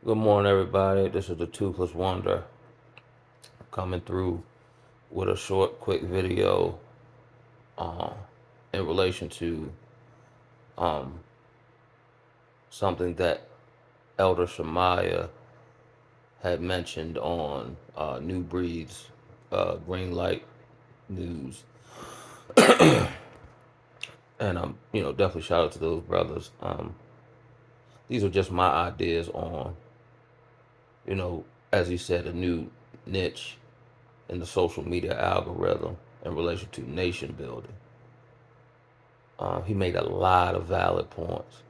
Good morning, everybody. This is the Toothless Wonder coming through with a short, quick video uh, in relation to um, something that Elder Shemaiah had mentioned on New Breeds Green Light News, and definitely shout out to those brothers. These are just my ideas on, you know, as he said, a new niche in the social media algorithm in relation to nation building. He made a lot of valid points.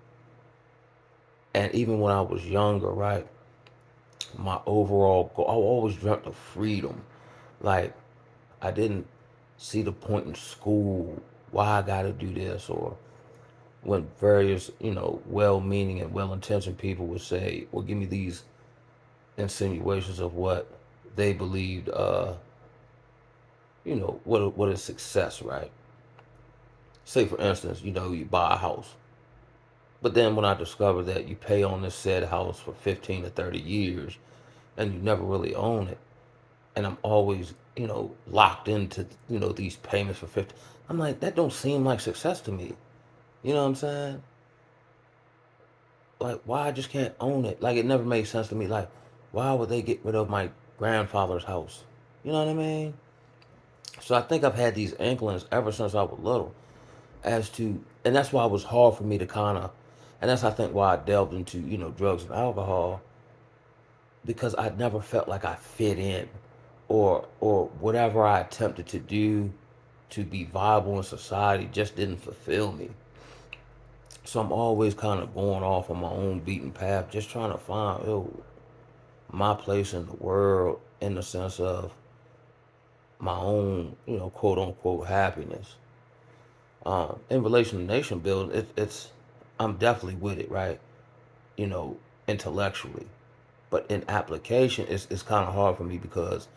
And even when I was younger, right, my overall goal, I always dreamt of freedom. Like, I didn't see the point in school, why I got to do this, or when various, well meaning and well intentioned people would say, or give me these insinuations of what they believed, what is success, right? Say, for instance, you buy a house. But then when I discovered that you pay on this said house for 15 to 30 years and you never really own it, and I'm always, locked into, these payments for 50, I'm like, that don't seem like success to me. You know what I'm saying? Like, why I just can't own it? Like, it never made sense to me. Like, why would they get rid of my grandfather's house? You know what I mean? So I think I've had these inklings ever since I was little as to, and that's why it was hard for me to kind of, and that's I think why I delved into, drugs and alcohol, because I never felt like I fit in, or whatever I attempted to do to be viable in society just didn't fulfill me. So I'm always kind of going off on my own beaten path, just trying to find my place in the world in the sense of my own, quote unquote happiness. In relation to nation building, it's I'm definitely with it, right? You know, intellectually, but in application, it's kind of hard for me because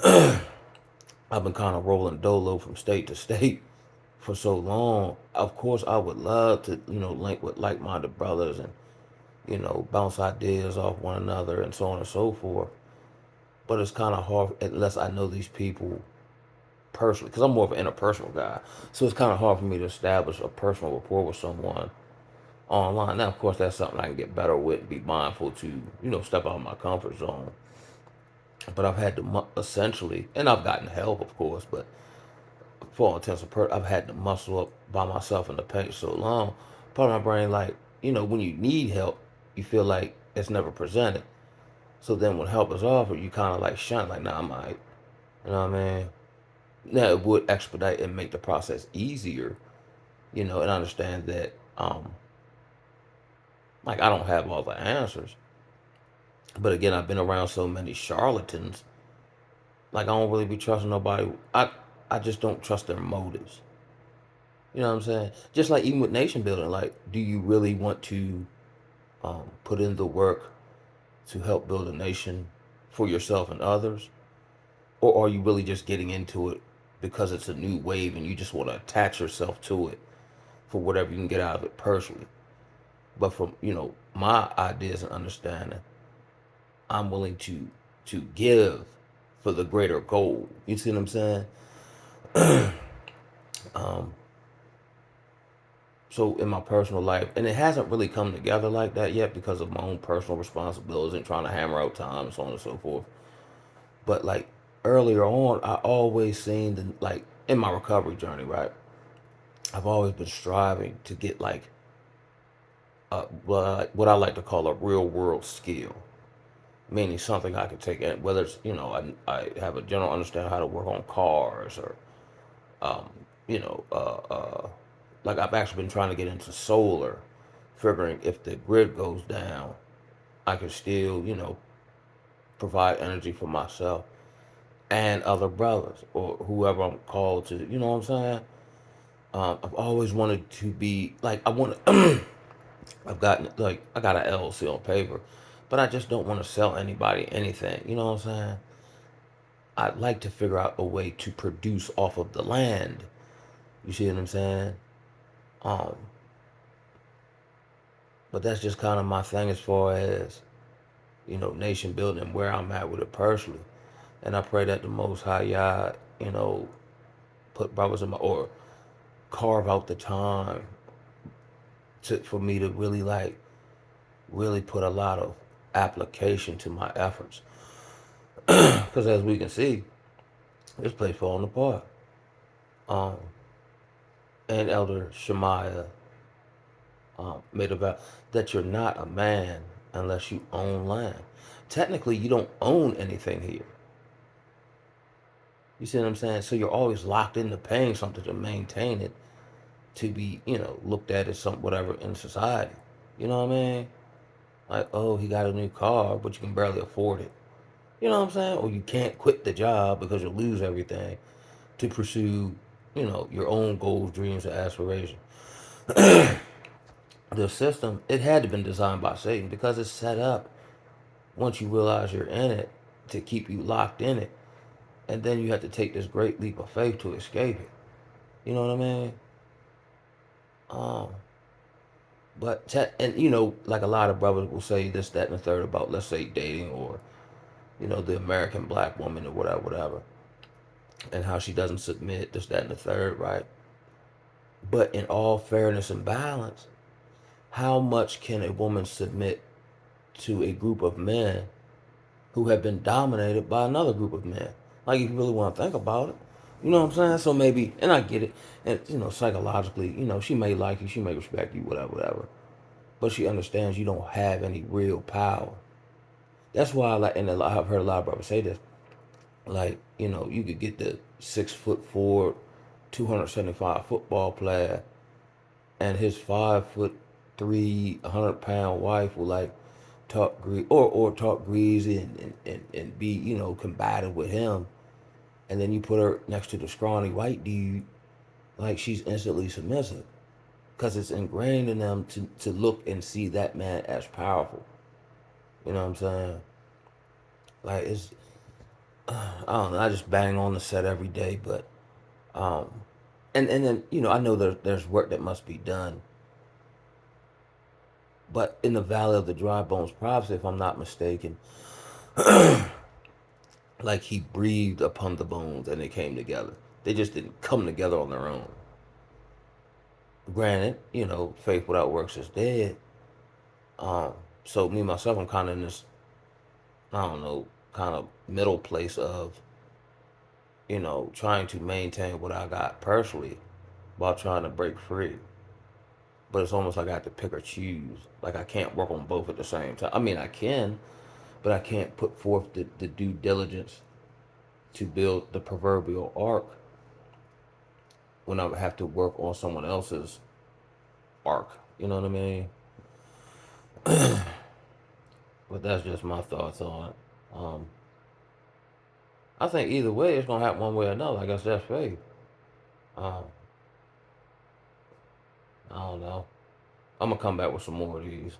I've been kind of rolling dolo from state to state for so long. Of course, I would love to, link with like-minded brothers and, bounce ideas off one another and so on and so forth. But it's kind of hard unless I know these people personally, because I'm more of an interpersonal guy. So it's kind of hard for me to establish a personal rapport with someone online. Now, of course, that's something I can get better with, be mindful to, step out of my comfort zone. But I've had to essentially, and I've gotten help, of course, but for all intents and purposes, I've had to muscle up by myself in the paint so long. Part of my brain, like, when you need help, you feel like it's never presented. So then when help is offered, you kind of like shun, like, nah, I'm all right. You know what I mean? Now, it would expedite and make the process easier, and understand that, like, I don't have all the answers. But again, I've been around so many charlatans, like, I don't really be trusting nobody. I just don't trust their motives. You know what I'm saying? Just like even with nation building, like, do you really want to put in the work to help build a nation for yourself and others? Or are you really just getting into it because it's a new wave and you just want to attach yourself to it for whatever you can get out of it personally? But from, my ideas and understanding, I'm willing to give for the greater goal. You see what I'm saying? Um, so in my personal life, and it hasn't really come together like that yet because of my own personal responsibilities and trying to hammer out time and so on and so forth. But like earlier on, I always seen like in my recovery journey, right? I've always been striving to get like what I like to call a real world skill, meaning something I can take in, whether it's, I have a general understanding how to work on cars or, um, you know, uh, uh, like I've actually been trying to get into solar, figuring if the grid goes down, I can still, provide energy for myself and other brothers or whoever I'm called to. You know what I'm saying? I've always wanted to be like I want to. I've gotten like I got an LLC on paper, but I just don't want to sell anybody anything. You know what I'm saying? I'd like to figure out a way to produce off of the land. You see what I'm saying? Um, but that's just kind of my thing as far as nation building and where I'm at with it personally. And I pray that the Most High Yah, put brothers in my, or carve out the time for me to really really put a lot of application to my efforts. Because as we can see, this place falling apart. Um, and Elder Shemaiah made a vow that you're not a man unless you own land. Technically, you don't own anything here. You see what I'm saying? So you're always locked into paying something to maintain it, to be, looked at as some whatever in society. You know what I mean? Like, oh, he got a new car, but you can barely afford it. You know what I'm saying? Or you can't quit the job because you'll lose everything to pursue, your own goals, dreams, and aspirations. The system, it had to been designed by Satan because it's set up once you realize you're in it to keep you locked in it. And then you have to take this great leap of faith to escape it. You know what I mean? Um, and like a lot of brothers will say this, that, and the third about, let's say, dating or, the American black woman or whatever, whatever, and how she doesn't submit, this, that, and the third, right? But in all fairness and balance, how much can a woman submit to a group of men who have been dominated by another group of men? Like, if you really want to think about it, you know what I'm saying? So maybe, and I get it, and psychologically, she may like you, she may respect you, whatever, whatever, but she understands you don't have any real power. That's why, I've heard a lot of brothers say this, like, you could get the 6'4", 275 football player, and his 5'3", 100-pound wife will talk or talk greasy and be combative with him, and then you put her next to the scrawny white dude, like she's instantly submissive because it's ingrained in them to look and see that man as powerful. You know what I'm saying? Like, it's I don't know. I just bang on the set every day, but um, and then I know there's work that must be done. But in the Valley of the Dry Bones prophecy, if I'm not mistaken, like he breathed upon the bones and they came together. They just didn't come together on their own. Granted, faith without works is dead. Um, so me myself, I'm kind of in this, I don't know, kind of middle place of, trying to maintain what I got personally while trying to break free. But it's almost like I have to pick or choose. Like, I can't work on both at the same time. I mean, I can, but I can't put forth the due diligence to build the proverbial ark when I would have to work on someone else's ark. You know what I mean? But that's just my thoughts on it. I think either way, it's gonna happen one way or another. I guess that's faith. Um, I don't know. I'm gonna come back with some more of these.